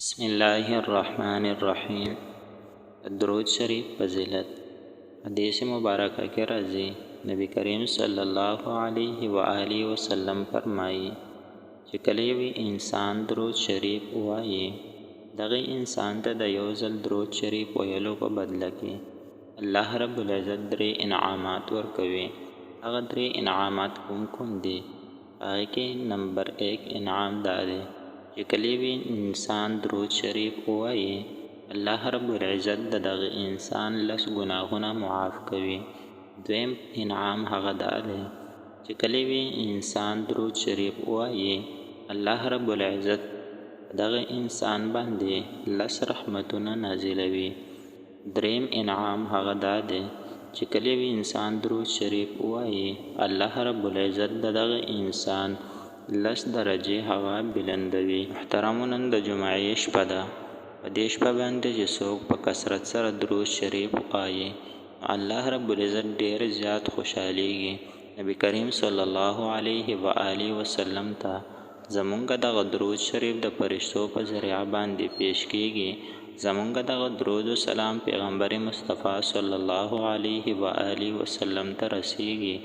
بسم الله الرحمن الرحیم. درود شریف فضیلت. حدیث مبارکہ کے راځي نبی کریم صلی الله علیه و آله وسلم فرمایي چې کله یو انسان درود شریف وایي دغه انسان ته د یو ځل درود شریف ویلو په بدله کې الله رب العزت درې انعامات ورکوي. هغه درې انعامات کوم دي؟ هغه کې نمبر 1 انعام دا دی چې کله وی انسان درود شریف وایي الله رب العزت دغه انسان لس ګناهونه معاف کوي. دویم انعام هغه دا دی چې کله وی انسان درود شریف وایي الله رب العزت دغه انسان باندې لس رحمتونه نازلوي. دریم انعام هغه دا دی چې کله وی انسان درود شریف وایي الله رب العزت دغه انسان لس درجه هوا بلندوي. محترمو نن د جمعې شپه ده. په دې شپه باندې چې څوک په کثرت سره درود شریف وایي الله رب العزت ډېر زیات خوشحالیږي. نبی کریم صلی الله علیه و آله وسلم ته زمونږ دغه درود شریف د فرشتو په ذریعه باندې پیش کیږي. زمونږ دغه درود و سلام پیغمبر مصطفی صلی الله علیه و آله وسلم ته رسیږي.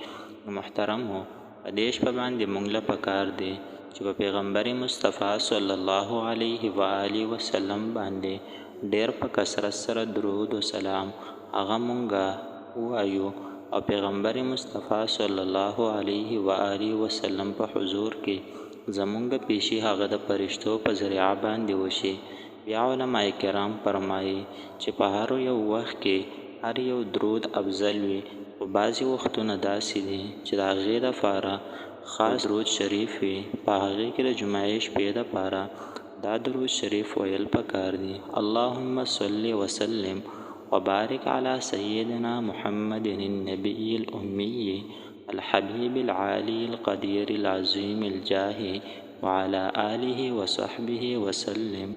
محترمو په دې شپه باندې مونږ له پکار دی چې په پیغمبر مصطفی صلی الله علیه و آله وسلم باندې ډېر په کثرت سره درود و سلام هغه مونږه وایو او پیغمبر مصطفی صلی الله علیه و آله وسلم په حضور کې زمونږ پیشي هغه د فرشتو په ذریعه باندې وشي. بیا علماء کرام فرمایي چې په هر یو وخت کې هر یو درود افضل وي، خو بعضې وختونه داسې دي چې د هغې دپاره خاص درود شریف وي. په هغې کې د جمعې شپې دپاره دا درود شریف ویل پکار دي. اللهم صل وسلم وبارک علی سیدنا محمد النبی الأمی الحبیب العالی القدیر العظیم الجاه وعلى آله وصحبه وسلم.